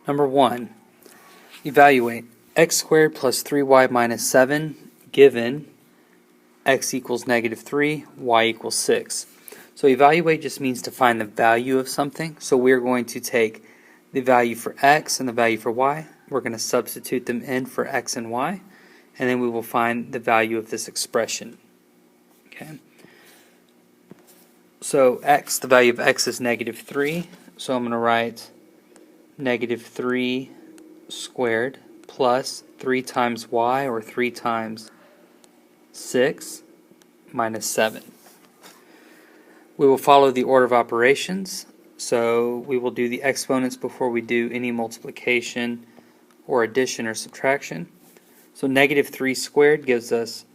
Number 1, evaluate x squared plus 3y minus 7 given x equals negative 3, y equals 6. So evaluate just means to find the value of something. So we're going to take the value for x and the value for y. We're going to substitute them in for x and y, and then we will find the value of this expression. Okay. So x, the value of x is negative 3. So I'm going to write negative 3 squared plus 3 times y, or 3 times 6, minus 7. We will follow the order of operations. So we will do the exponents before we do any multiplication or addition or subtraction. So negative 3 squared gives us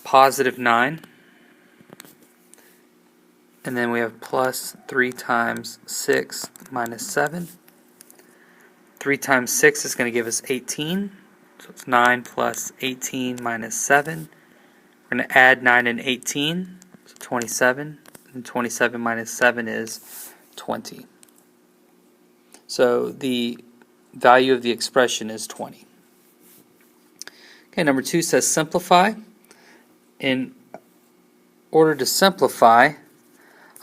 positive 9. And then we have plus 3 times 6 minus 7. 3 times 6 is going to give us 18. So it's 9 plus 18 minus 7. We're going to add 9 and 18, so 27. And 27 minus 7 is 20. So the value of the expression is 20. Okay, number 2 says simplify. In order to simplify,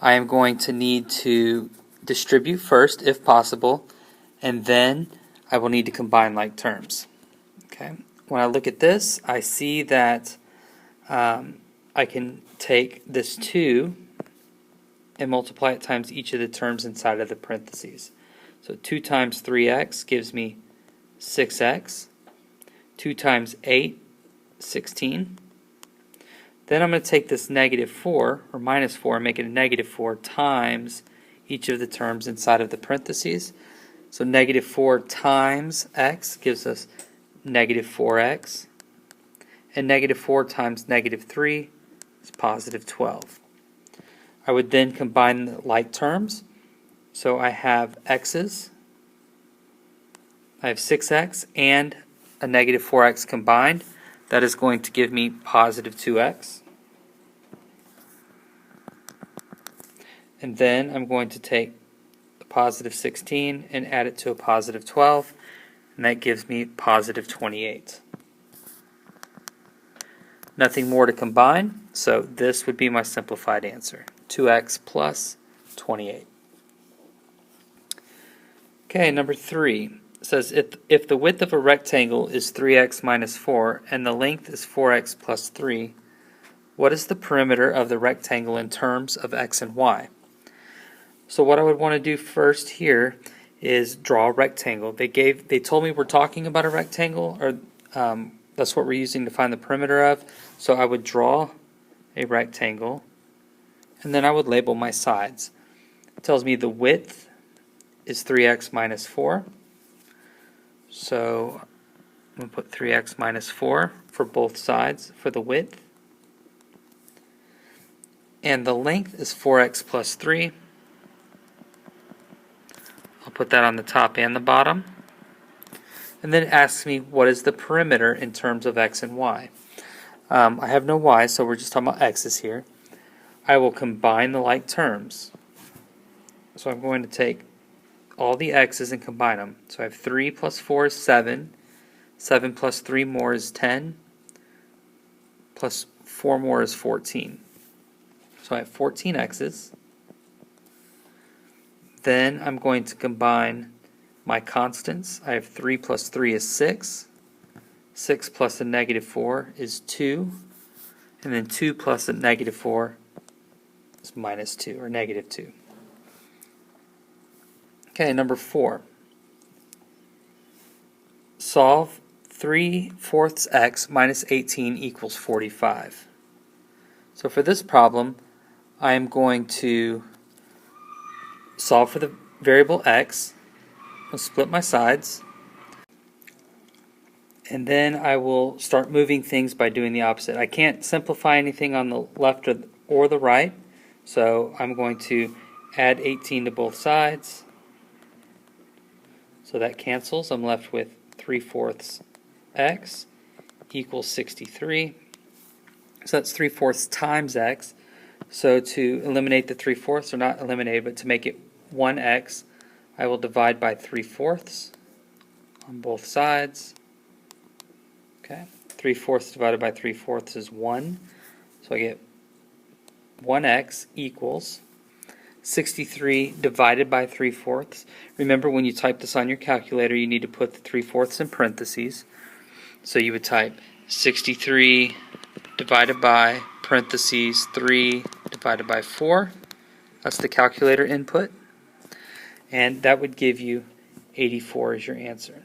I am going to need to distribute first, if possible, and then I will need to combine like terms. Okay. When I look at this, I see that I can take this 2 and multiply it times each of the terms inside of the parentheses. So 2 times 3x gives me 6x. 2 times 8, 16. Then I'm going to take this negative 4, or minus 4, and make it a negative 4 times each of the terms inside of the parentheses. So negative 4 times x gives us negative 4x. And negative 4 times negative 3 is positive 12. I would then combine the like terms. So I have x's. I have 6x and a negative 4x combined. That is going to give me positive 2x. And then I'm going to take a positive 16 and add it to a positive 12, and that gives me positive 28. Nothing more to combine, so this would be my simplified answer, 2x plus 28. Okay, number 3 says if the width of a rectangle is 3x minus 4 and the length is 4x plus 3, what is the perimeter of the rectangle in terms of x and y? So what I would want to do first here is draw a rectangle. They told me we're talking about a rectangle, or that's what we're using to find the perimeter of. So I would draw a rectangle, and then I would label my sides. It tells me the width is 3x minus 4. So I'm going to put 3x minus 4 for both sides for the width. And the length is 4x plus 3. I'll put that on the top and the bottom. And then it asks me what is the perimeter in terms of x and y. I have no y, so we're just talking about x's here. I will combine the like terms. So I'm going to take all the x's and combine them. So I have 3 plus 4 is 7. 7 plus 3 more is 10. Plus 4 more is 14. So I have 14 x's. Then I'm going to combine my constants. I have 3 plus 3 is 6. 6 plus a negative 4 is 2. And then 2 plus a negative 4 is minus 2, or negative 2. Okay, number 4. Solve 3/4 x minus 18 equals 45. So for this problem, I am going to solve for the variable x. I'll split my sides. And then I will start moving things by doing the opposite. I can't simplify anything on the left or the right, so I'm going to add 18 to both sides. So that cancels. I'm left with 3/4 x equals 63. So that's 3/4 times x. So to eliminate the 3/4, or not eliminate, but to make it 1x, I will divide by 3/4 on both sides. Okay, 3/4 divided by 3/4 is 1. So I get 1x equals 63 divided by 3/4. Remember, when you type this on your calculator, you need to put the 3/4 in parentheses. So you would type 63 divided by parentheses 3 divided by 4. That's the calculator input. And that would give you 84 as your answer.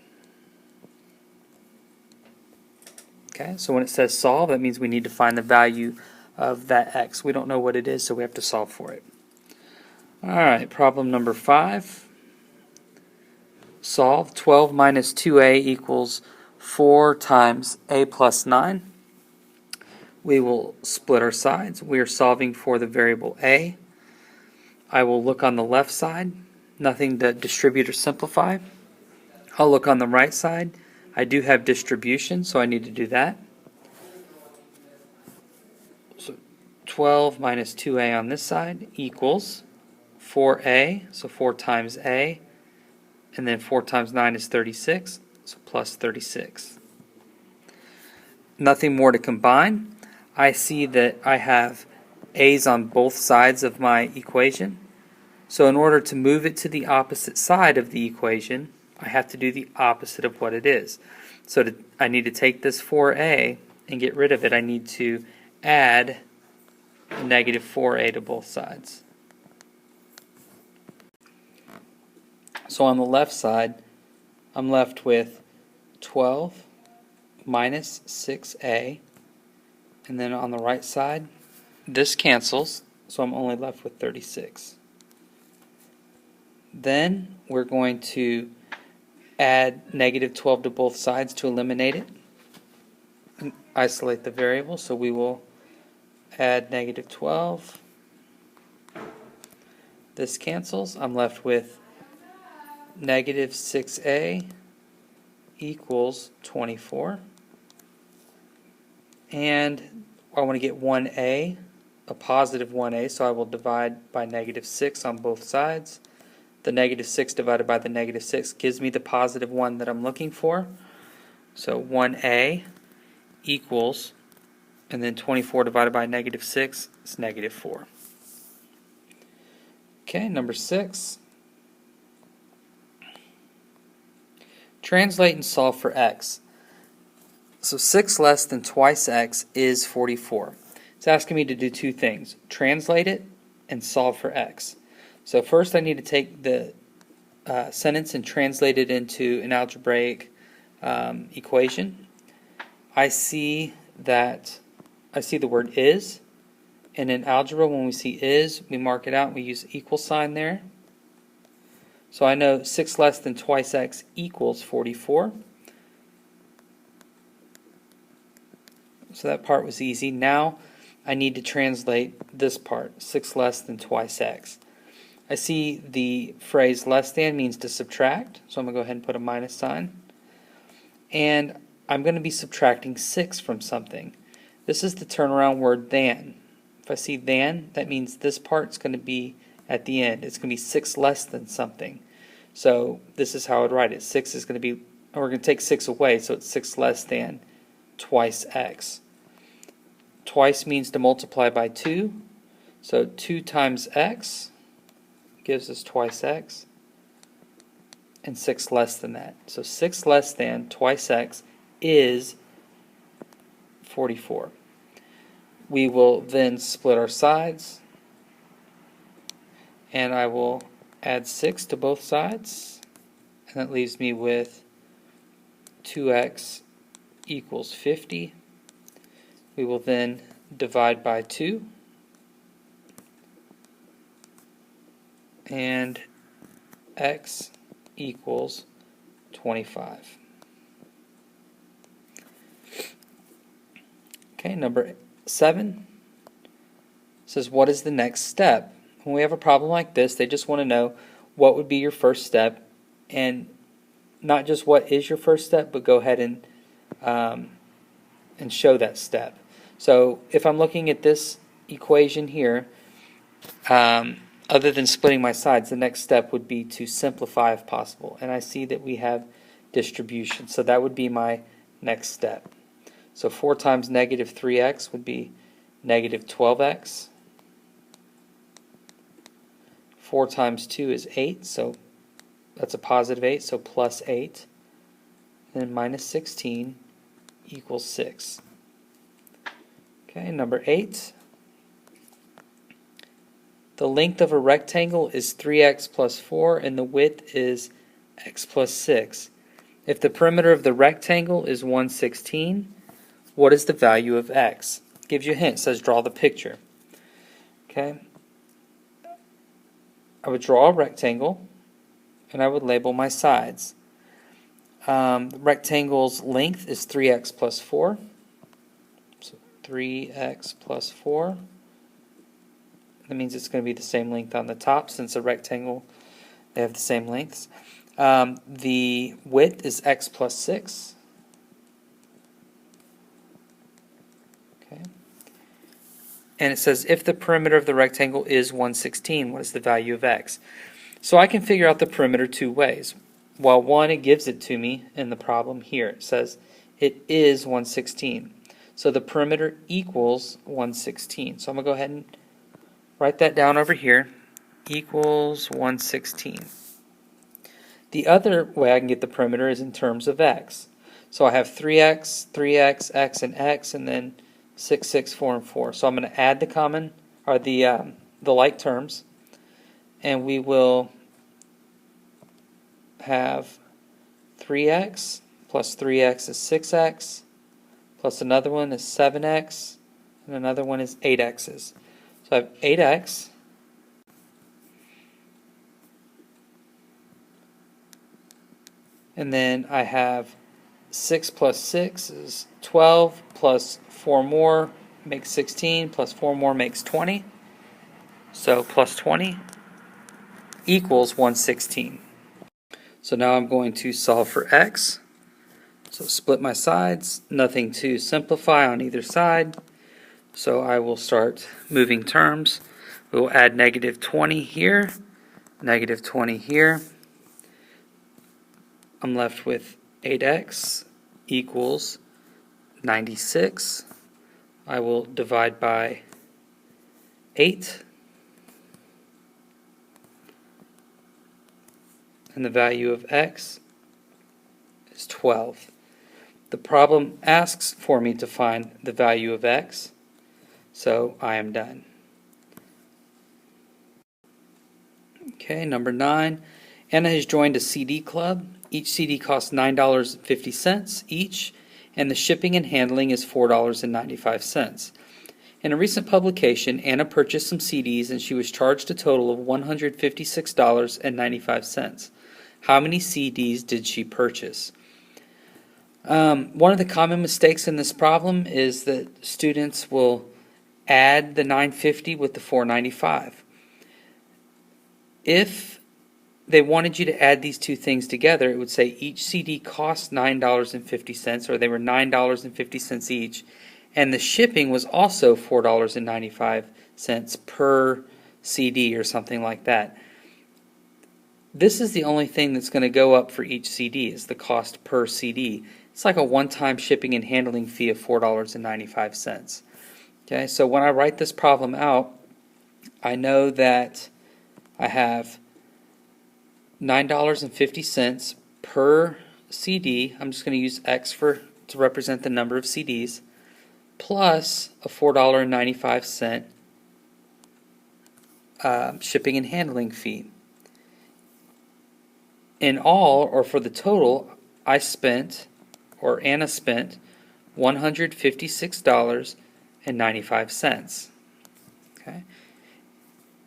Okay, so when it says solve, that means we need to find the value of that x. We don't know what it is, so we have to solve for it. Alright, problem number 5. Solve 12 minus 2a equals 4 times a plus 9. We will split our sides. We are solving for the variable a. I will look on the left side, nothing to distribute or simplify. I'll look on the right side. I do have distribution, so I need to do that. So 12 minus 2a on this side equals 4a, so 4 times a, and then 4 times 9 is 36, so plus 36. Nothing more to combine. I see that I have a's on both sides of my equation. So in order to move it to the opposite side of the equation, I have to do the opposite of what it is. So I need to take this 4a and get rid of it. I need to add a negative 4a to both sides. So on the left side, I'm left with 12 minus 6a. And then on the right side, this cancels, so I'm only left with 36. Then we're going to add negative 12 to both sides to eliminate it. And isolate the variable, so we will add negative 12. This cancels. I'm left with negative 6a equals 24. And I want to get 1a, a positive 1a, so I will divide by negative 6 on both sides. The negative 6 divided by the negative 6 gives me the positive 1 that I'm looking for. So 1a equals, and then 24 divided by negative 6 is negative 4. Okay, number 6. Translate and solve for x. So 6 less than twice x is 44. It's asking me to do two things: translate it and solve for x. So first I need to take the sentence and translate it into an algebraic equation. I see the word is, and in algebra when we see is, we mark it out and we use equal sign there. So I know 6 less than twice x equals 44. So that part was easy. Now I need to translate this part, 6 less than twice x. I see the phrase less than means to subtract, so I'm going to go ahead and put a minus sign. And I'm going to be subtracting 6 from something. This is the turnaround word than. If I see than, that means this part's going to be at the end. It's going to be 6 less than something. So this is how I would write it. 6 is going to be, or we're going to take 6 away, so it's 6 less than twice x. Twice means to multiply by 2. So 2 times x gives us twice x, and 6 less than that. So 6 less than twice x is 44. We will then split our sides, and I will add 6 to both sides, and that leaves me with 2x equals 50. We will then divide by 2, and x equals 25. Okay, number 7 says, what is the next step? When we have a problem like this, they just want to know what would be your first step, and not just what is your first step, but go ahead and show that step. So if I'm looking at this equation here, other than splitting my sides, the next step would be to simplify if possible. And I see that we have distribution, so that would be my next step. So 4 times negative 3x would be negative 12x. 4 times 2 is 8, so that's a positive 8, so plus 8. And minus 16 equals 6. Okay, number 8. The length of a rectangle is 3x plus 4, and the width is x plus 6. If the perimeter of the rectangle is 1/16, what is the value of x? Gives you a hint, says draw the picture. Okay. I would draw a rectangle, and I would label my sides. The rectangle's length is 3x plus 4. So 3x plus 4. That means it's going to be the same length on the top, since a rectangle, they have the same lengths. The width is x plus 6. Okay. And it says if the perimeter of the rectangle is 1/16, what is the value of x? So I can figure out the perimeter two ways. Well, one, it gives it to me in the problem here. It says it is 1/16. So the perimeter equals 1/16. So I'm going to go ahead and write that down over here. Equals 1/16. The other way I can get the perimeter is in terms of x. So I have 3x, 3x, x, and then 6, 6, 4, and 4. So I'm going to add the common, or the like terms, and we will have 3x plus 3x is 6x, plus another one is 7x, and another one is 8x's. So I have 8x and then I have 6 plus 6 is 12, plus 4 more makes 16, plus 4 more makes 20. So plus 20 equals 1/16. So now I'm going to solve for x. So split my sides, nothing to simplify on either side. So I will start moving terms. We will add negative 20 here, negative 20 here. I'm left with 8x equals 96. I will divide by 8. And the value of x is 12. The problem asks for me to find the value of x, so I am done. Okay, number 9. Anna has joined a CD club. Each CD costs $9.50 each, and the shipping and handling is $4.95. In a recent publication, Anna purchased some CDs and she was charged a total of $156.95. How many CDs did she purchase? One of the common mistakes in this problem is that students will add the $9.50 with the $4.95. If they wanted you to add these two things together, it would say each CD cost $9.50, or they were $9.50 each, and the shipping was also $4.95 per CD or something like that. This is the only thing that's going to go up for each CD, is the cost per CD. It's like a one-time shipping and handling fee of $4.95. Okay, so when I write this problem out, I know that I have $9.50 per CD. I'm just going to use X to represent the number of CDs, plus a $4.95 shipping and handling fee. In all, or for the total, Anna spent $156.95. Okay.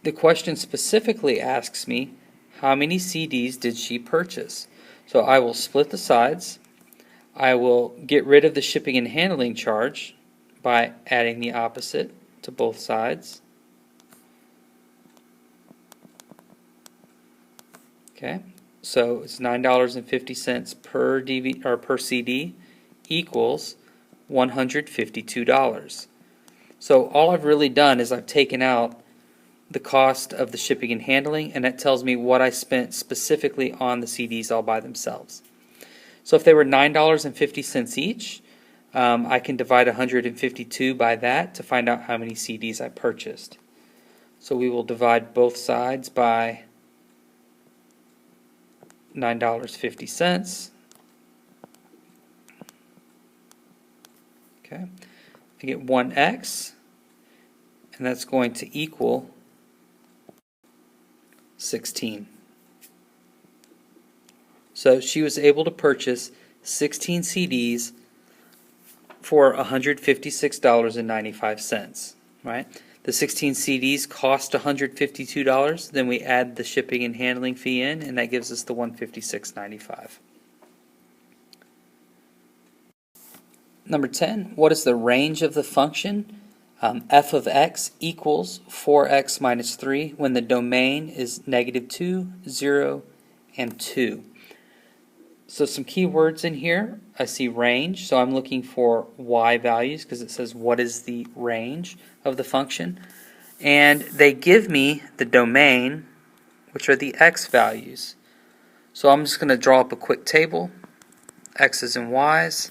The question specifically asks me, how many CDs did she purchase? So I will split the sides. I will get rid of the shipping and handling charge by adding the opposite to both sides. Okay. So it's $9.50 per DVD or per CD equals $152. So all I've really done is I've taken out the cost of the shipping and handling, and that tells me what I spent specifically on the CDs all by themselves. So if they were $9.50 each, I can divide 152 by that to find out how many CDs I purchased. So we will divide both sides by $9.50. Okay, I get 1x, and that's going to equal 16. So she was able to purchase 16 CDs for $156.95, right? The 16 CDs cost $152, then we add the shipping and handling fee in, and that gives us the $156.95. Number 10, what is the range of the function f of x equals 4x minus 3 when the domain is -2, 0, and 2? So some key words in here. I see range, so I'm looking for y values because it says what is the range of the function. And they give me the domain, which are the x values. So I'm just going to draw up a quick table, x's and y's.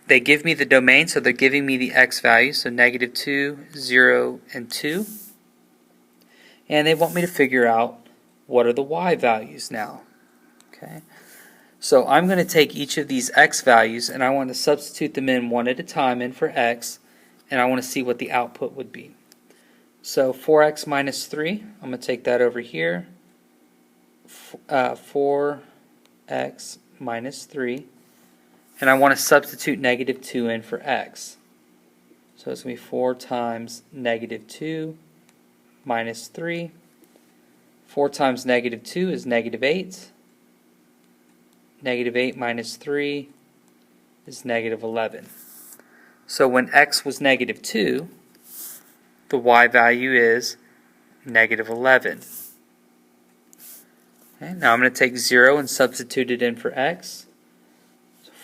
They give me the domain, so they're giving me the x values, so -2, 0, and 2. And they want me to figure out what are the y values now. Okay, so I'm going to take each of these x values and I want to substitute them in one at a time in for x, and I want to see what the output would be. So 4x minus 3, I'm going to take that over here. 4x minus 3. And I want to substitute -2 in for x. So it's going to be 4 times -2 minus 3. 4 times -2 is -8. -8 minus 3 is -11. So when x was -2, the y value is -11. Okay, now I'm going to take 0 and substitute it in for x.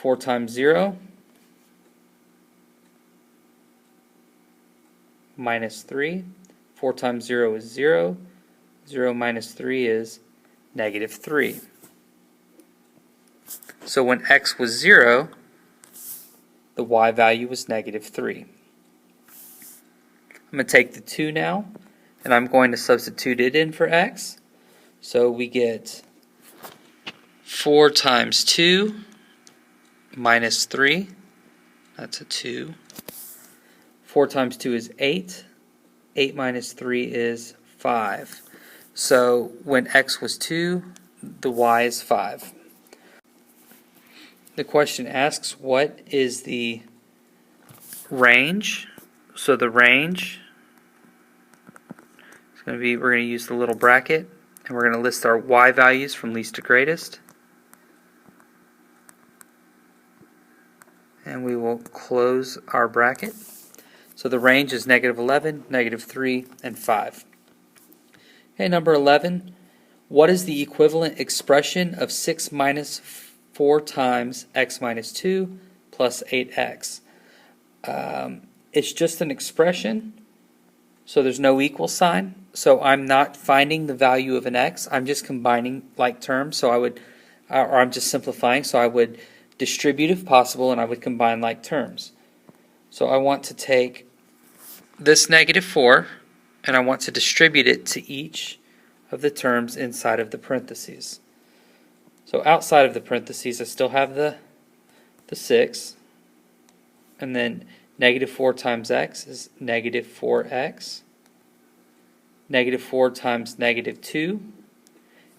4 times 0 minus 3. 4 times 0 is 0. 0 minus 3 is -3. So when x was 0, the y value was -3. I'm going to take the 2 now, and I'm going to substitute it in for x. So we get 4 times 2 minus 3, that's a 2. 4 times 2 is 8. 8 minus 3 is 5. So when x was 2, the y is 5. The question asks, what is the range? So the range is going to be, we're going to use the little bracket, and we're going to list our y values from least to greatest. And we will close our bracket. So the range is -11, -3, and 5. Okay, number 11. What is the equivalent expression of 6 minus 4 times x minus 2 plus 8x? It's just an expression, so there's no equal sign. So I'm not finding the value of an x. I'm just combining like terms. So I would, or I'm just simplifying. So I would distribute if possible, and I would combine like terms. So I want to take this -4 and I want to distribute it to each of the terms inside of the parentheses. So outside of the parentheses I still have the 6, and then -4 times x is -4x. -4 times -2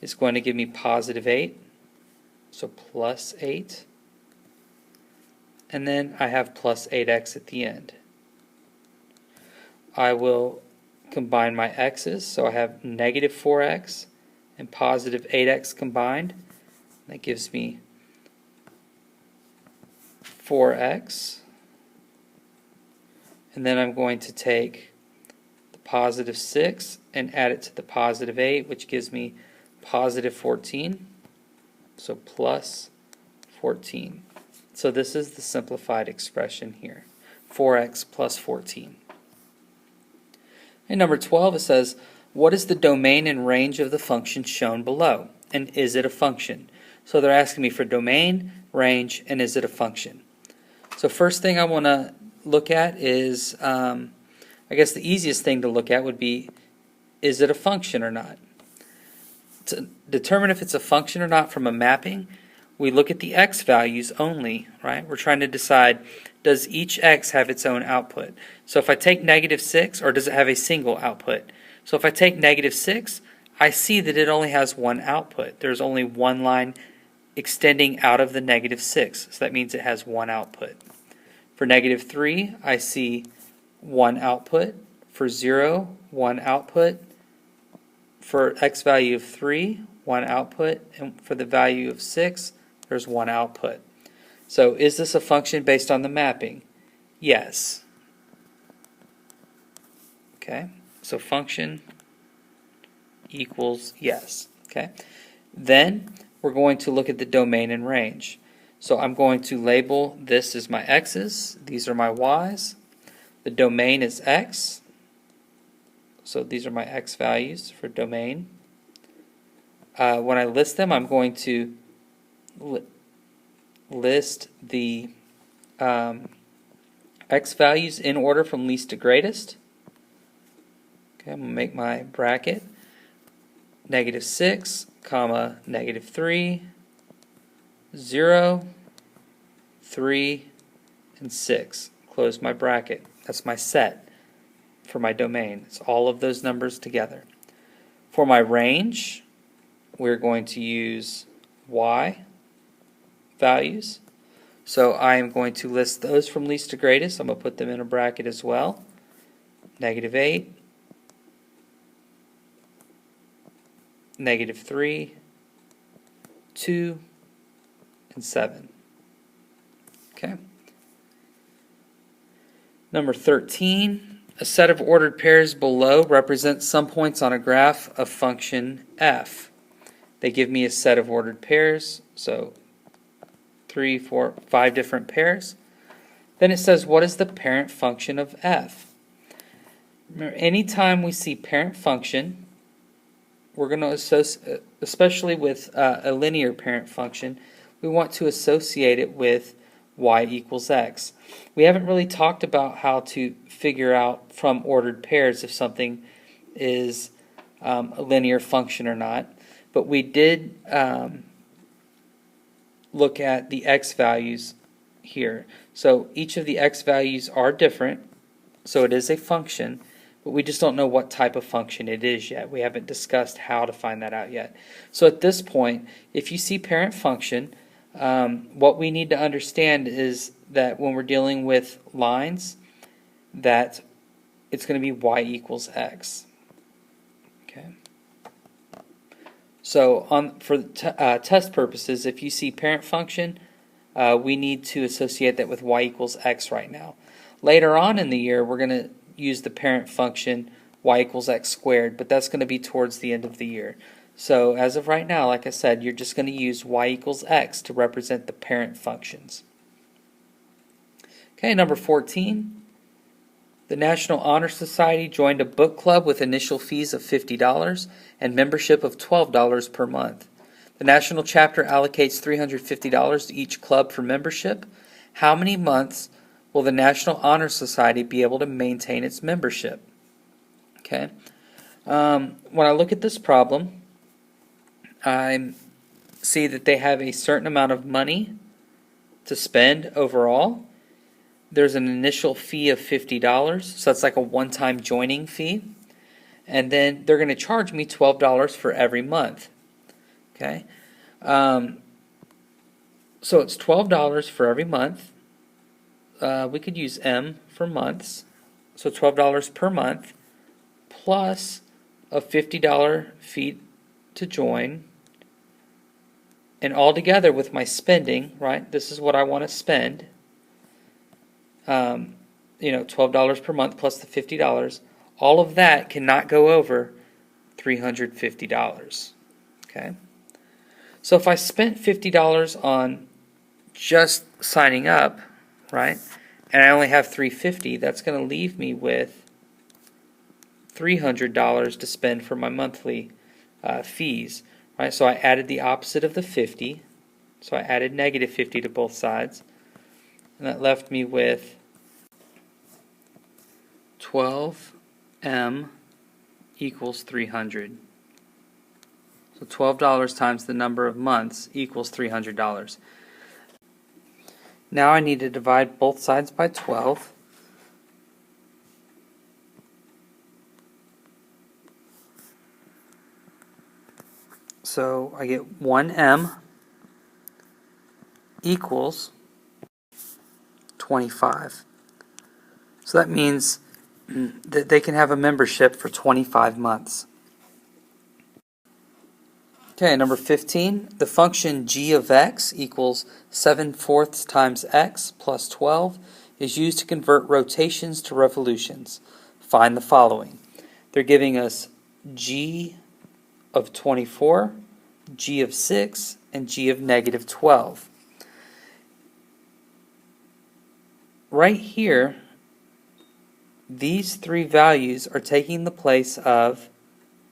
is going to give me +8, so plus 8. And then I have plus 8x at the end. I will combine my x's, so I have -4x and +8x combined. That gives me 4x. And then I'm going to take the +6 and add it to the +8, which gives me +14. So plus 14. So this is the simplified expression here, 4x plus 14. In number 12, it says, what is the domain and range of the function shown below? And is it a function? So they're asking me for domain, range, and is it a function? So first thing I want to look at is, I guess the easiest thing to look at would be, is it a function or not? To determine if it's a function or not from a mapping, we look at the x values only, right? We're trying to decide, does each x have its own output? So if I take -6, or does it have a single output? So if I take -6, I see that it only has one output. There's only one line extending out of the -6, so that means it has one output. For -3, I see one output. For 0, one output. For x value of 3, one output. And for the value of 6, there's one output. So is this a function based on the mapping? Yes. Okay, so function equals yes. Okay, then we're going to look at the domain and range. So I'm going to label this as my x's, these are my y's. The domain is x, so these are my x values for domain. When I list them, I'm going to list the x values in order from least to greatest. Okay, I'm going to make my bracket -6, comma, -3, 0, 3, and 6. Close my bracket. That's my set for my domain. It's all of those numbers together. For my range, we're going to use y values. So I am going to list those from least to greatest. I'm going to put them in a bracket as well. -8, -3, 2, and 7. Okay. Number 13, a set of ordered pairs below represents some points on a graph of function f. They give me a set of ordered pairs, so 3, 4, 5 different pairs. Then it says, what is the parent function of f? Remember, anytime we see parent function, we're going to associate, especially with a linear parent function, we want to associate it with y equals x. We haven't really talked about how to figure out from ordered pairs if something is a linear function or not, but we did look at the x values here. So each of the x values are different, so it is a function, but we just don't know what type of function it is yet. We haven't discussed how to find that out yet. So at this point, if you see parent function, what we need to understand is that when we're dealing with lines, that it's going to be y equals x. Okay. So for test purposes, if you see parent function, we need to associate that with y equals x right now. Later on in the year, we're going to use the parent function y equals x squared, but that's going to be towards the end of the year. So as of right now, like I said, you're just going to use y equals x to represent the parent functions. Okay, number 14. The National Honor Society joined a book club with initial fees of $50 and membership of $12 per month. The national chapter allocates $350 to each club for membership. How many months will the National Honor Society be able to maintain its membership? Okay. When I look at this problem, I see that they have a certain amount of money to spend overall. There's an initial fee of $50, so that's like a one-time joining fee. And then they're going to charge me $12 for every month. Okay, so it's $12 for every month. We could use M for months, so $12 per month plus a $50 fee to join. And all together with my spending, right? This is what I want to spend. $12 per month plus the $50. All of that cannot go over $350. Okay. So if I spent $50 on just signing up, right, and I only have $350, that's going to leave me with $300 to spend for my monthly fees. Right? So I added the opposite of the 50. So I added negative 50 to both sides. And that left me with 12m equals 300. So $12 times the number of months equals $300. Now I need to divide both sides by 12. So I get 1m equals 25. So that means that they can have a membership for 25 months. Okay, number 15, the function g of x equals 7/4 times x plus 12 is used to convert rotations to revolutions. Find the following. They're giving us g of 24, g of 6, and g of negative 12. Right here, these three values are taking the place of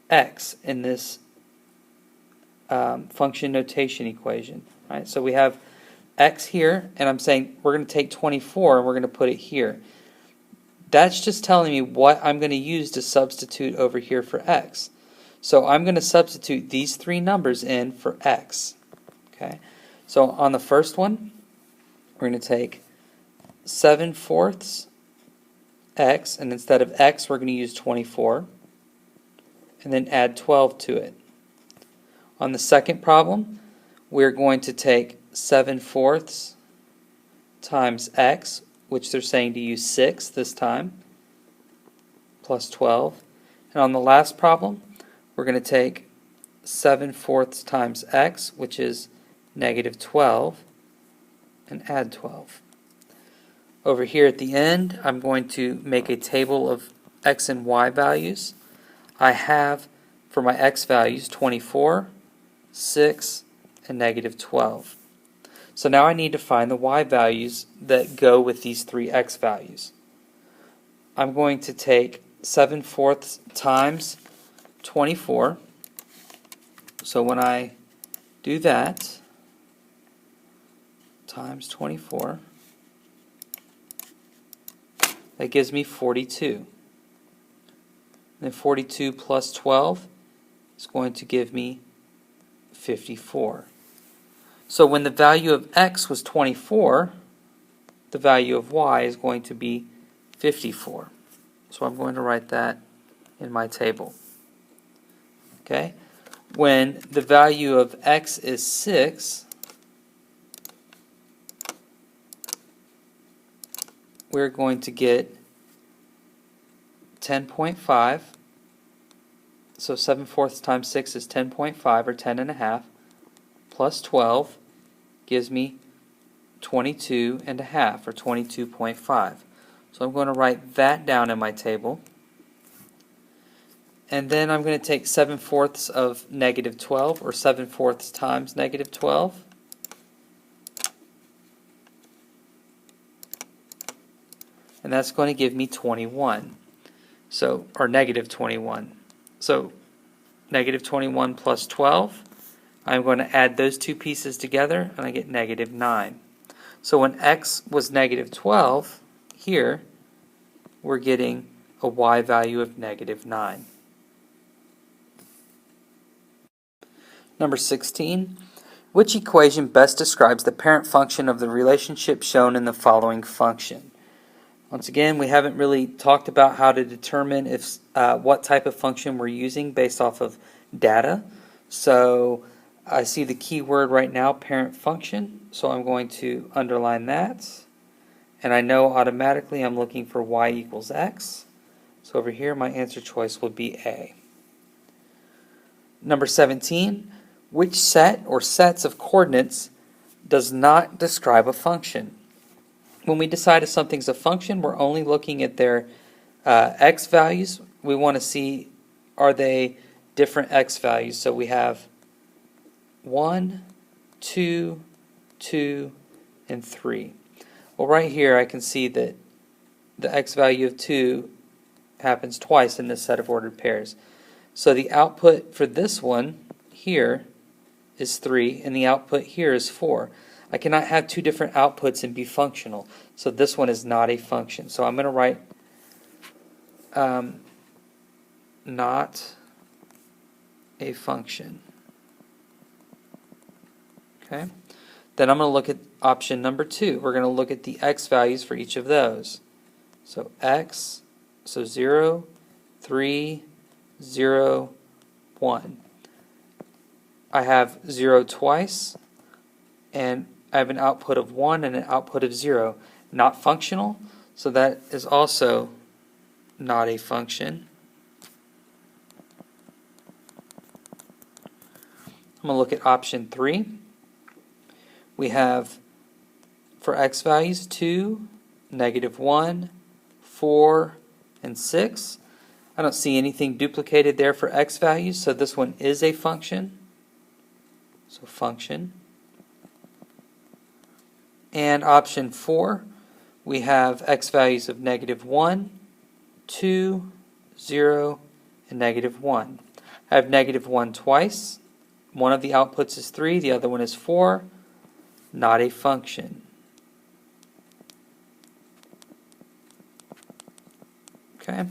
x in this function notation equation. Right? So we have x here, and I'm saying we're going to take 24 and we're going to put it here. That's just telling me what I'm going to use to substitute over here for x. So I'm going to substitute these three numbers in for x. Okay. So on the first one, we're going to take 7/4 x, and instead of x, we're going to use 24, and then add 12 to it. On the second problem, we're going to take 7/4 times x, which they're saying to use 6 this time, plus 12. And on the last problem, we're going to take 7/4 times x, which is negative 12, and add 12. Over here at the end, I'm going to make a table of x and y values. I have, for my x values, 24, 6, and negative 12. So now I need to find the y values that go with these three x values. I'm going to take 7/4 times 24. So when I do that, times 24, that gives me 42. And then 42 plus 12 is going to give me 54. So when the value of x was 24, the value of y is going to be 54. So I'm going to write that in my table. Okay? When the value of x is 6, we're going to get 10.5. So 7/4 times 6 is 10.5, or 10.5, plus 12 gives me 22.5, or 22.5. So I'm going to write that down in my table. And then I'm going to take 7/4 of negative 12, or 7/4 times negative 12. And that's going to give me 21. So, or negative 21. So, negative 21 plus 12, I'm going to add those two pieces together, and I get negative 9. So when x was negative 12, here, we're getting a y value of negative 9. Number 16, which equation best describes the parent function of the relationship shown in the following function? Once again, we haven't really talked about how to determine if what type of function we're using based off of data. So I see the key word right now, parent function, so I'm going to underline that. And I know automatically I'm looking for y equals x. So over here my answer choice would be A. Number 17, which set or sets of coordinates does not describe a function? When we decide if something's a function, we're only looking at their x values. We want to see, are they different x values? So we have 1, 2, 2, and 3. Well, right here I can see that the x value of 2 happens twice in this set of ordered pairs. So the output for this one here is 3, and the output here is 4. I cannot have two different outputs and be functional. So this one is not a function. So I'm going to write not a function. Okay. Then I'm going to look at option number 2. We're going to look at the x values for each of those. So x, so 0, 3, 0, 1. I have 0 twice, and I have an output of 1 and an output of 0. Not functional, so that is also not a function. I'm going to look at option 3. We have, for x values, 2, -1, 4, and 6. I don't see anything duplicated there for x values, so this one is a function. So function. And option 4, we have x values of -1, 2, 0, and -1. I have -1 twice. One of the outputs is 3, the other one is 4. Not a function. Okay.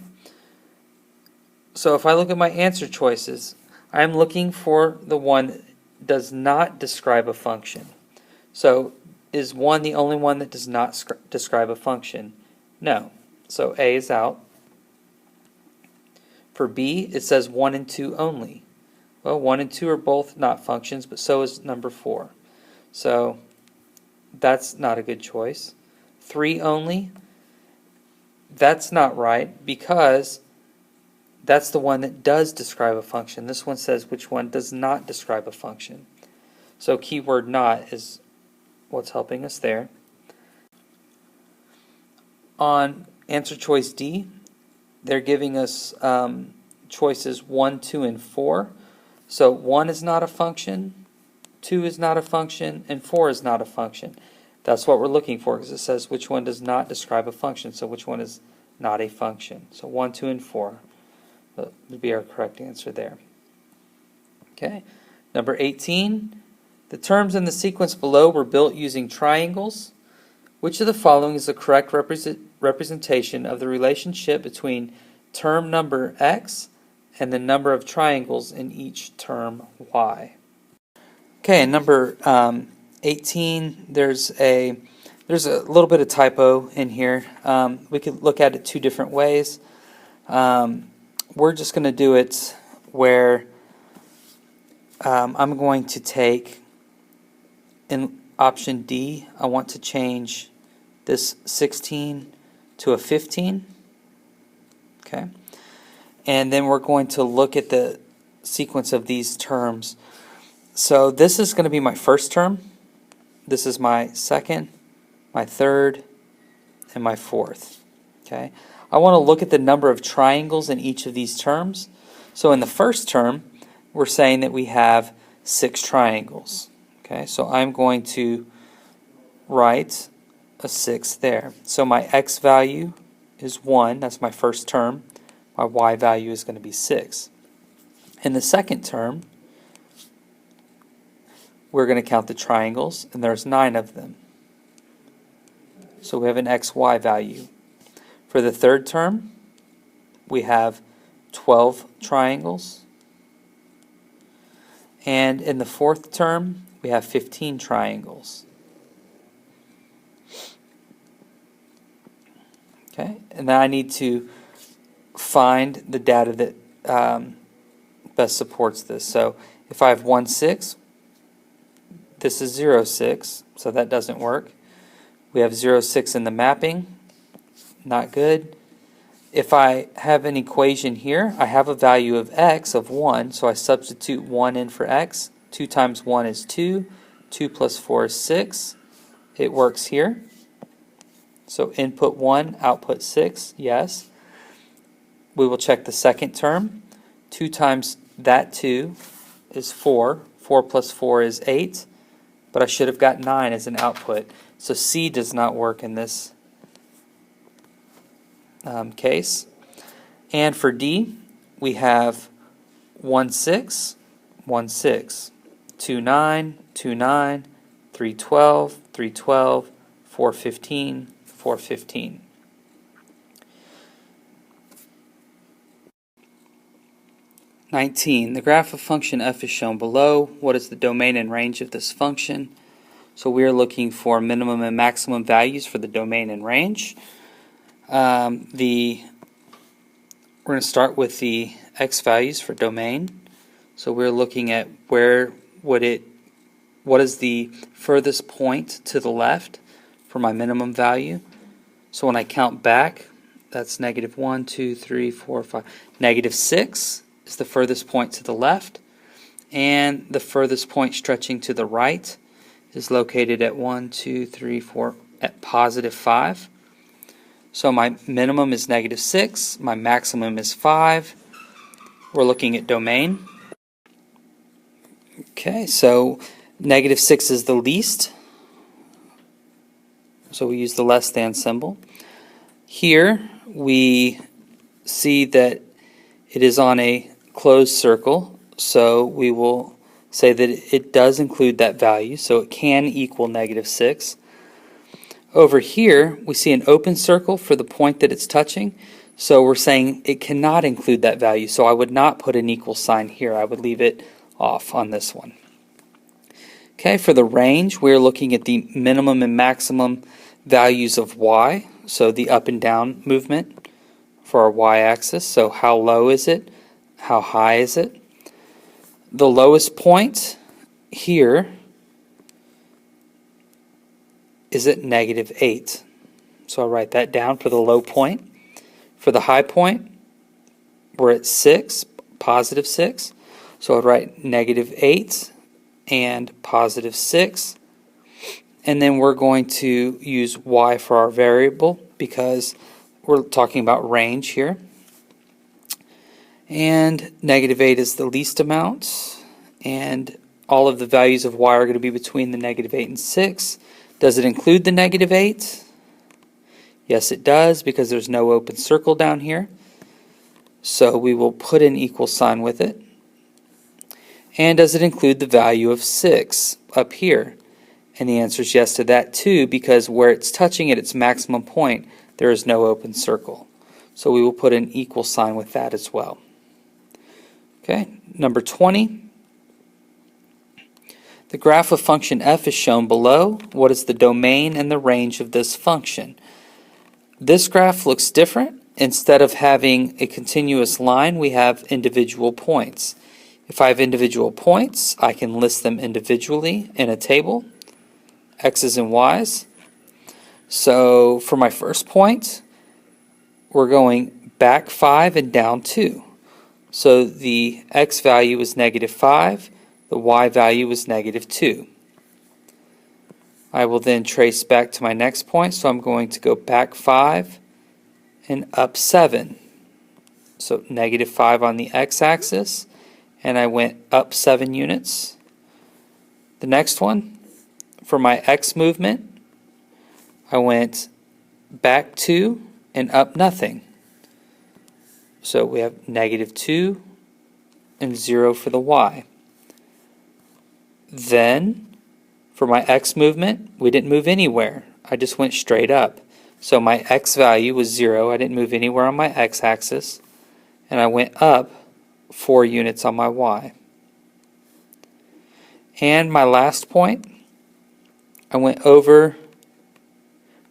So if I look at my answer choices, I'm looking for the one that does not describe a function. So is 1 the only one that does not describe a function? No. So A is out. For B, it says 1 and 2 only. Well, 1 and 2 are both not functions, but so is number 4. So that's not a good choice. 3 only, that's not right because that's the one that does describe a function. This one says which one does not describe a function. So keyword not is what's helping us there. On answer choice D, they're giving us choices 1, 2, and 4. So 1 is not a function, 2 is not a function, and 4 is not a function. That's what we're looking for because it says which one does not describe a function. So which one is not a function? So 1, 2, and 4 would be our correct answer there. Okay. Number 18. The terms in the sequence below were built using triangles. Which of the following is the correct representation of the relationship between term number x and the number of triangles in each term y? Okay, number 18, there's a little bit of typo in here. We could look at it two different ways. We're just going to do it where I'm going to take, in option D, I want to change this 16 to a 15. Okay, and then we're going to look at the sequence of these terms. So this is going to be my first term. This is my second, my third, and my fourth. Okay. I want to look at the number of triangles in each of these terms. So in the first term, we're saying that we have 6 triangles. Okay. So I'm going to write a 6 there. So my x value is 1. That's my first term. My y value is going to be 6. In the second term, we're going to count the triangles, and there's 9 of them. So we have an xy value. For the third term, we have 12 triangles. And in the fourth term, we have 15 triangles. Okay, and then I need to find the data that best supports this. So if I have 1, 6, this is 0, 6, so that doesn't work. We have 0, 6 in the mapping, not good. If I have an equation here, I have a value of x of 1, so I substitute 1 in for x. 2 times 1 is 2. 2 plus 4 is 6. It works here. So input 1, output 6, yes. We will check the second term. 2 times that 2 is 4. 4 plus 4 is 8. But I should have got 9 as an output. So C does not work in this case. And for D, we have 1, 6, 1, 6, 2, 9, 2, 9, 3, 12, 3, 12, 4, 15, 4, 15. The graph of function f is shown below. What is the domain and range of this function? So we are looking for minimum and maximum values for the domain and range. We're going to start with the x values for domain. So we're looking at what is the furthest point to the left for my minimum value. So when I count back, that's negative 1, 2, 3, 4, 5. Negative 6 is the furthest point to the left, and the furthest point stretching to the right is located at 1, 2, 3, 4, at positive 5. So my minimum is negative 6, my maximum is 5. We're looking at domain. Okay, so negative 6 is the least, so we use the less than symbol. Here we see that it is on a closed circle, so we will say that it does include that value, so it can equal negative 6. Over here, we see an open circle for the point that it's touching, so we're saying it cannot include that value, so I would not put an equal sign here. I would leave it off on this one. Okay, for the range, we're looking at the minimum and maximum values of y, so the up and down movement for our y-axis. So how low is it? How high is it? The lowest point here is at negative 8. So I'll write that down for the low point. For the high point, we're at 6, positive 6. So I'll write negative 8 and positive 6. And then we're going to use y for our variable because we're talking about range here. And negative 8 is the least amount, and all of the values of y are going to be between the negative 8 and 6. Does it include the negative 8? Yes, it does, because there's no open circle down here. So we will put an equal sign with it. And does it include the value of 6 up here? And the answer is yes to that too, because where it's touching at its maximum point, there is no open circle. So we will put an equal sign with that as well. Okay, number 20. The graph of function f is shown below. What is the domain and the range of this function? This graph looks different. Instead of having a continuous line, we have individual points. If I have individual points, I can list them individually in a table, x's and y's. So for my first point, we're going back 5 and down 2. So the x value is negative 5, the y value is negative 2. I will then trace back to my next point, so I'm going to go back 5 and up 7. So negative 5 on the x-axis, and I went up 7 units. The next one, for my x movement, I went back 2 and up nothing. So we have negative 2 and 0 for the y. Then, for my x movement, we didn't move anywhere. I just went straight up. So my x value was 0. I didn't move anywhere on my x-axis. And I went up 4 units on my y. And my last point, I went over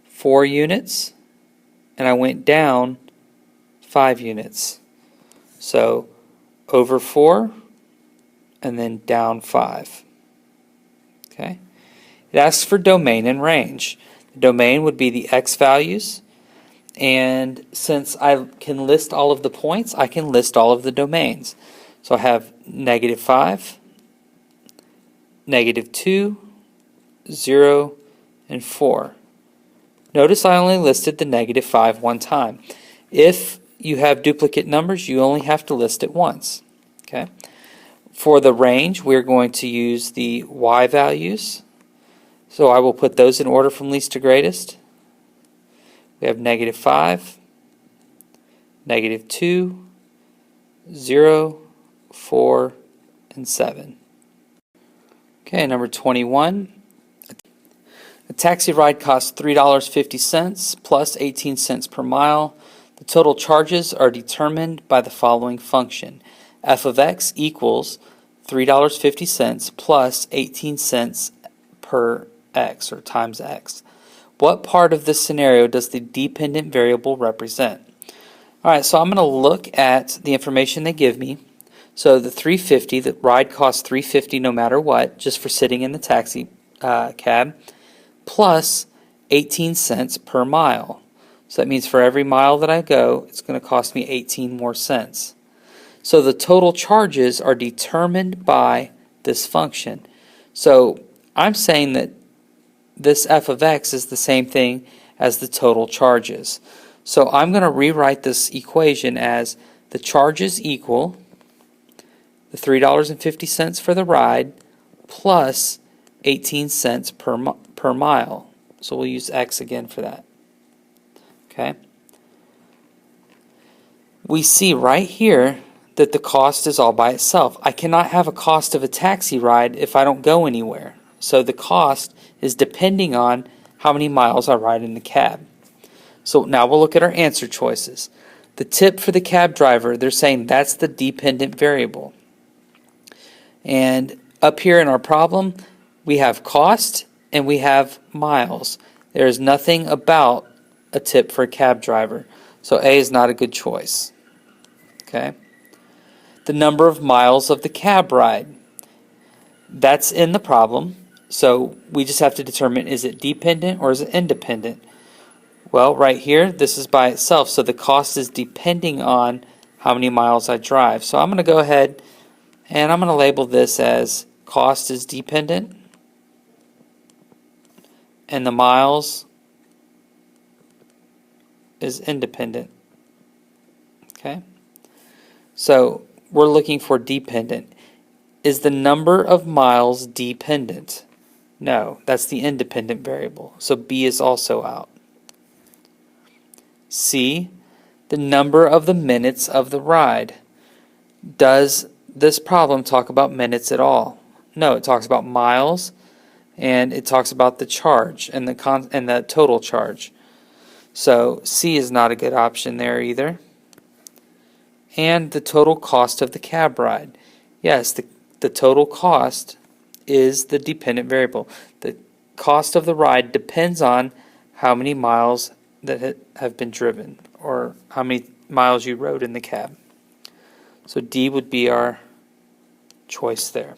4 units, and I went down 5 units. So over 4 and then down 5. Okay? It asks for domain and range. The domain would be the x values, and since I can list all of the points, I can list all of the domains. So I have negative 5, negative 2, 0, and 4. Notice I only listed the negative 5 one time. If you have duplicate numbers, you only have to list it once. Okay. For the range, we're going to use the y values. So I will put those in order from least to greatest. We have negative 5, -2, 0, 4, and 7. Okay, number 21. A taxi ride costs $3.50 plus 18 cents per mile. The total charges are determined by the following function. F of x equals $3.50 plus 18 cents per x, or times x. What part of this scenario does the dependent variable represent? Alright, so I'm going to look at the information they give me. So the $3.50, the ride costs $3.50 no matter what, just for sitting in the taxi cab, plus 18 cents per mile. So that means for every mile that I go, it's going to cost me 18 more cents. So the total charges are determined by this function. So I'm saying that this f of x is the same thing as the total charges. So I'm going to rewrite this equation as the charges equal the $3.50 for the ride plus 18 cents per mile. So we'll use x again for that. Okay. We see right here that the cost is all by itself. I cannot have a cost of a taxi ride if I don't go anywhere. So the cost is depending on how many miles I ride in the cab. So now we'll look at our answer choices. The tip for the cab driver, they're saying that's the dependent variable. And up here in our problem, we have cost and we have miles. There is nothing about a tip for a cab driver. So A is not a good choice. Okay. The number of miles of the cab ride. That's in the problem. So we just have to determine, is it dependent or is it independent? Well, right here, this is by itself. So the cost is depending on how many miles I drive. So I'm going to go ahead and I'm going to label this as cost is dependent and the miles is independent. Okay. So we're looking for dependent. Is the number of miles dependent? No, that's the independent variable. So B is also out. C, the number of the minutes of the ride. Does this problem talk about minutes at all? No, it talks about miles and it talks about the charge and the total charge. So C is not a good option there either. And the total cost of the cab ride. Yes, the total cost is the dependent variable. The cost of the ride depends on how many miles that have been driven or how many miles you rode in the cab. So D would be our choice there.